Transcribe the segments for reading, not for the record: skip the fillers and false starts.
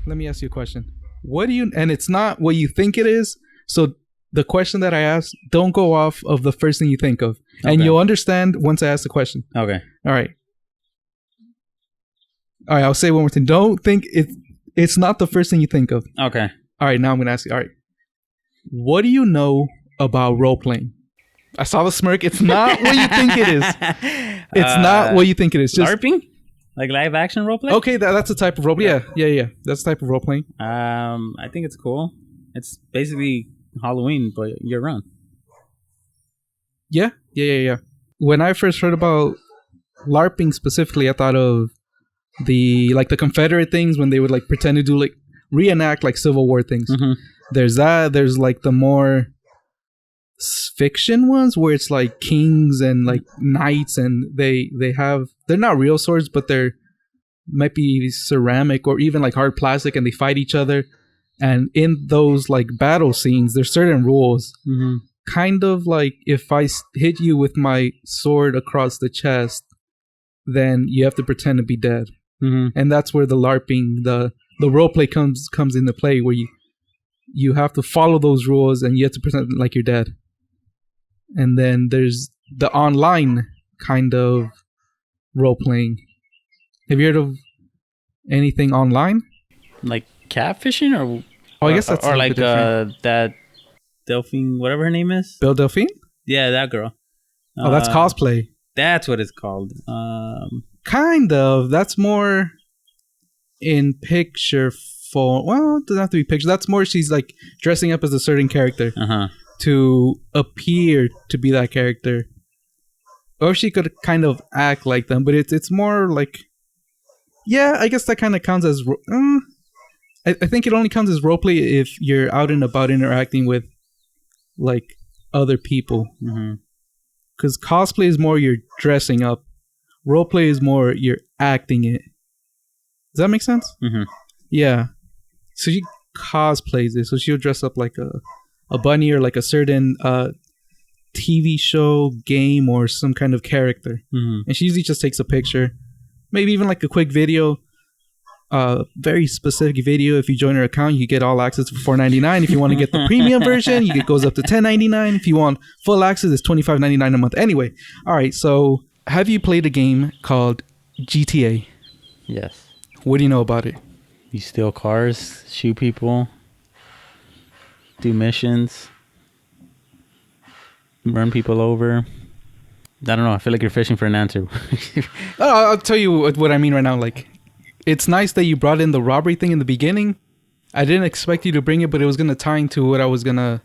let me ask you a question. What do you, and it's not what you think it is. So the question that I asked, don't go off of the first thing you think of. Okay. And you'll understand once I ask the question. Okay. All right. All right, I'll say one more thing. Don't think it's not the first thing you think of. Okay. All right, now I'm going to ask you. All right. What do you know about role-playing? I saw the smirk. It's not what you think it is. It's not what you think it is. Just LARPing? Like live action roleplay? Okay, that's a type of role. Yeah. That's a type of role-playing. I think it's cool. It's basically Halloween, but year round. Yeah. When I first heard about LARPing specifically, I thought of the Confederate things when they would like pretend to do like reenact like Civil War things. Mm-hmm. There's that. There's like the more fiction ones where it's like kings and like knights, and they're not real swords, but they're might be ceramic or even like hard plastic, and they fight each other. And in those like battle scenes, there's certain rules. Mm-hmm. Kind of like if I hit you with my sword across the chest, then you have to pretend to be dead. Mm-hmm. And that's where the LARPing, the roleplay comes into play, where you have to follow those rules and you have to pretend like you're dead. And then there's the online kind of role-playing. Have you heard of anything online? Like catfishing or I guess that's or like that Delphine, whatever her name is. Belle Delphine? Yeah, that girl. Oh, that's cosplay. That's what it's called. Kind of. That's more in picture form. Well, it doesn't have to be picture. That's more she's like dressing up as a certain character to appear to be that character. Or she could kind of act like them, but it's more like... Yeah, I guess that kind of counts as... I think it only counts as roleplay if you're out and about interacting with like other people. Because cosplay is more you're dressing up. Roleplay is more you're acting it. Does that make sense? Mm-hmm. Yeah. So she cosplays it. So she'll dress up like a bunny or like a certain TV show, game, or some kind of character. Mm-hmm. And she usually just takes a picture. Maybe even like a quick video. Very specific video. If you join her account, you get all access for $4.99. If you want to get the premium version, it goes up to $10.99. If you want full access, it's $25.99 a month. Anyway, all right. So, have you played a game called GTA? Yes. What do you know about it? You steal cars, shoot people, do missions, run people over. I don't know. I feel like you're fishing for an answer. I'll tell you what I mean right now. Like, it's nice that you brought in the robbery thing in the beginning. I didn't expect you to bring it, but it was going to tie into what I was going to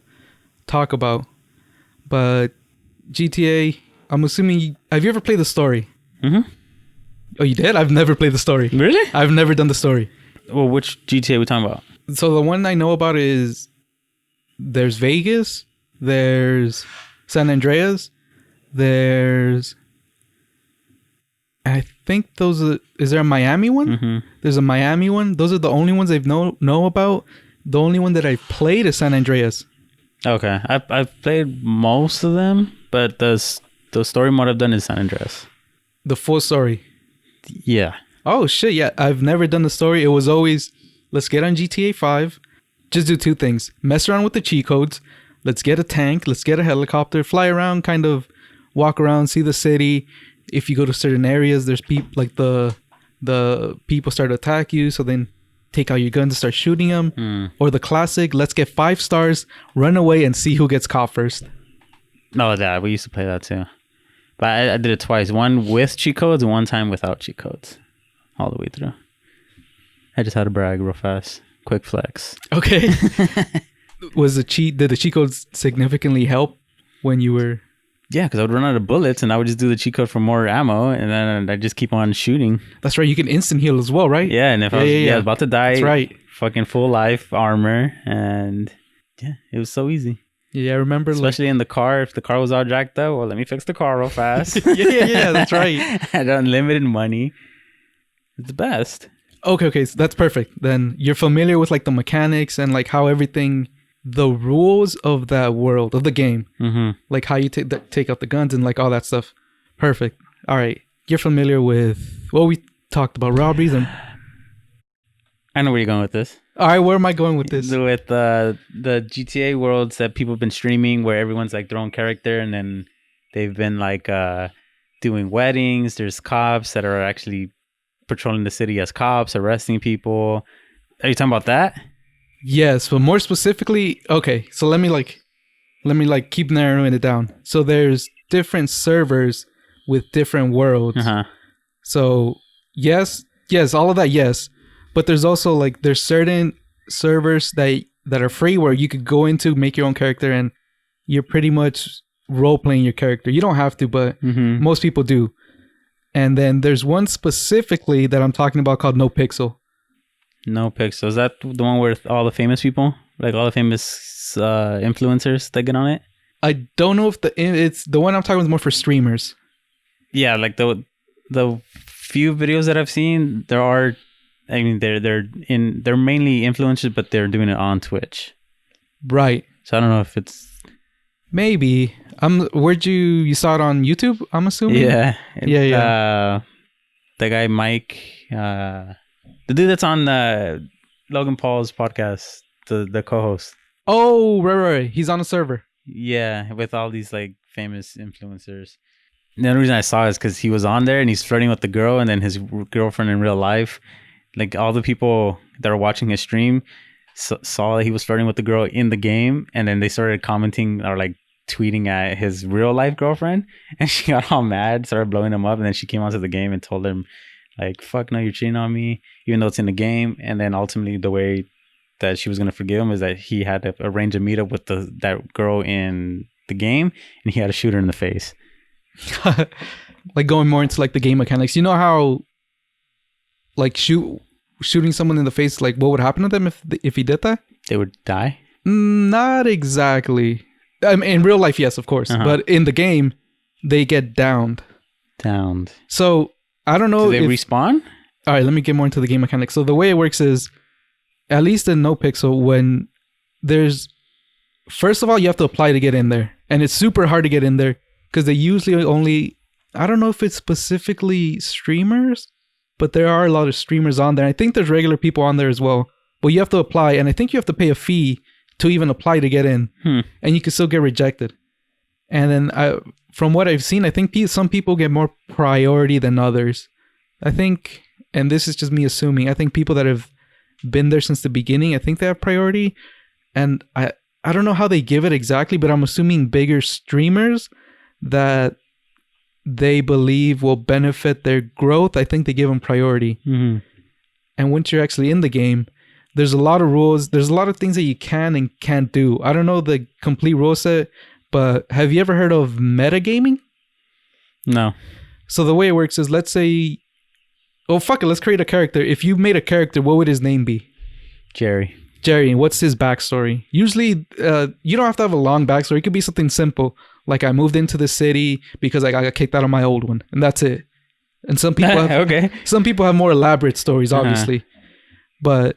talk about. But GTA, I'm assuming... have you ever played the story? Mm-hmm. Oh, you did? I've never played the story. Really? I've never done the story. Well, which GTA are we talking about? So the one I know about is... there's Vegas. There's San Andreas. There's... I think those are... is there a Miami one? Mm-hmm. There's a Miami one. Those are the only ones I've know about. The only one that I've played is San Andreas. Okay. I've played most of them, but the story mode I've done is San Andreas. The full story? Yeah. Oh, shit. Yeah. I've never done the story. It was always, let's get on GTA 5. Just do two things. Mess around with the cheat codes. Let's get a tank. Let's get a helicopter. Fly around, kind of walk around, see the city. If you go to certain areas, there's people like the people start to attack you. So then take out your guns and start shooting them. Or the classic, let's get 5 stars, run away and see who gets caught first. No, that we used to play that too. But I did it twice. One with cheat codes and one time without cheat codes. All the way through. I just had to brag real fast. Quick flex. Okay. Did the cheat codes significantly help when you were... Yeah, because I would run out of bullets and I would just do the cheat code for more ammo and then I'd just keep on shooting. That's right. You can instant heal as well, right? Yeah, and if I was about to die, that's right. Fucking full life armor, and yeah, it was so easy. Yeah, I remember. Especially in the car, if the car was all jacked up, well, let me fix the car real fast. yeah, that's right. I had unlimited money. It's the best. Okay, so that's perfect. Then you're familiar with like the mechanics and like how everything... the rules of that world, of the game. Mm-hmm. Like how you take out the guns and like all that stuff. Perfect. All right. You're familiar with... well, we talked about robberies and... I know where you're going with this. All right, where am I going with this? With the GTA worlds that people have been streaming, where everyone's like their own character, and then they've been like doing weddings. There's cops that are actually patrolling the city as cops, arresting people. Are you talking about that? Yes, but more specifically, okay. So let me keep narrowing it down. So there's different servers with different worlds. So yes, all of that, yes. But there's also like there's certain servers that are free where you could go into, make your own character, and you're pretty much role playing your character. You don't have to, but most people do. And then there's one specifically that I'm talking about called Nopixel. Nopixel. Is that the one with all the famous people? Like all the famous influencers that get on it? I don't know if it's the one I'm talking about is more for streamers. Yeah, like the few videos that I've seen, they're mainly influencers, but they're doing it on Twitch. Right. So I don't know if it's maybe. Where'd you saw it on YouTube, I'm assuming? Yeah. Yeah. The guy Mike, the dude that's on Logan Paul's podcast, the co-host. Oh, right. He's on a server. Yeah, with all these like famous influencers. The only reason I saw it is because he was on there and he's flirting with the girl, and then his girlfriend in real life, like all the people that are watching his stream saw that he was flirting with the girl in the game, and then they started commenting or like tweeting at his real life girlfriend, and she got all mad, started blowing him up, and then she came onto the game and told him like, fuck no, you're cheating on me, even though it's in the game. And then ultimately the way that she was going to forgive him is that he had to arrange a meetup with that girl in the game, and he had to shoot her in the face. Like going more into like the game mechanics. You know how like shooting someone in the face, like what would happen to them if he did that? They would die? Not exactly. I mean, in real life, yes, of course. But in the game, they get downed. So I don't know. Do they respawn? All right, let me get more into the game mechanics. So the way it works is, at least in Nopixel, when there's, first of all, you have to apply to get in there. And it's super hard to get in there because they usually only, I don't know if it's specifically streamers, but there are a lot of streamers on there. I think there's regular people on there as well. But you have to apply, and I think you have to pay a fee to even apply to get in. And you can still get rejected. And then from what I've seen, I think some people get more priority than others. I think, and this is just me assuming, I think people that have been there since the beginning, I think they have priority. And I don't know how they give it exactly, but I'm assuming bigger streamers that they believe will benefit their growth, I think they give them priority. And once you're actually in the game, there's a lot of rules. There's a lot of things that you can and can't do. I don't know the complete rule set, but have you ever heard of metagaming? No. So the way it works is, let's say, oh, fuck it, let's create a character. If you made a character, what would his name be? Jerry. And what's his backstory? Usually, you don't have to have a long backstory. It could be something simple, like I moved into the city because I got kicked out of my old one, and that's it. And some people have, some people have more elaborate stories, obviously. But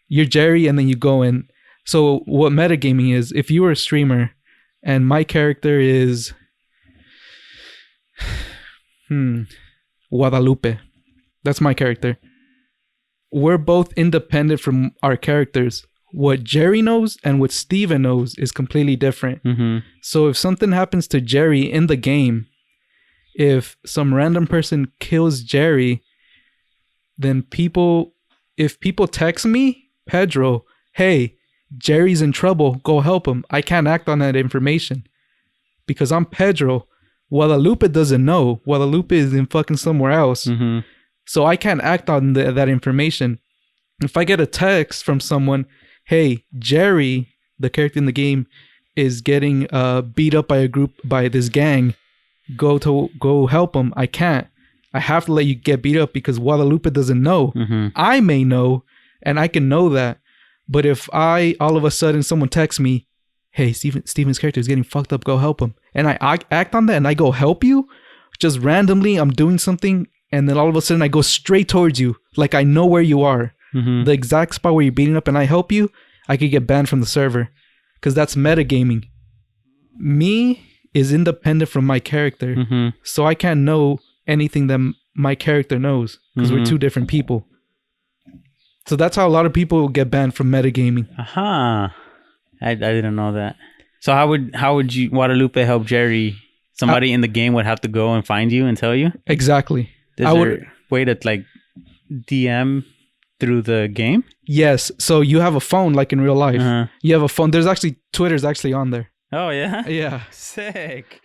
you're Jerry, and then you go in. So what metagaming is, if you were a streamer, and my character is Guadalupe. That's my character. We're both independent from our characters. What Jerry knows and what Steven knows is completely different. So if something happens to Jerry in the game, if some random person kills Jerry, then if people text me, Pedro, hey, Jerry's in trouble, go help him, I can't act on that information because I'm Pedro. Guadalupe doesn't know. Guadalupe is in fucking somewhere else. So I can't act on that information. If I get a text from someone, hey, Jerry, the character in the game, is getting beat up by this gang, go help him, I can't. I have to let you get beat up because Guadalupe doesn't know. I may know, and I can know that. But if all of a sudden someone texts me, hey, Steven's character is getting fucked up, go help him, and I act on that and I go help you, just randomly I'm doing something, and then all of a sudden I go straight towards you, like I know where you are, the exact spot where you're beating up, and I help you, I could get banned from the server because that's metagaming. Me is independent from my character, so I can't know anything that my character knows because we're two different people. So that's how a lot of people get banned from metagaming. Aha. I didn't know that. So how would you Guadalupe help Jerry? Somebody in the game would have to go and find you and tell you? Exactly. Is there a way to like DM through the game? Yes. So you have a phone like in real life. You have a phone. There's actually Twitter's actually on there. Oh yeah? Yeah. Sick.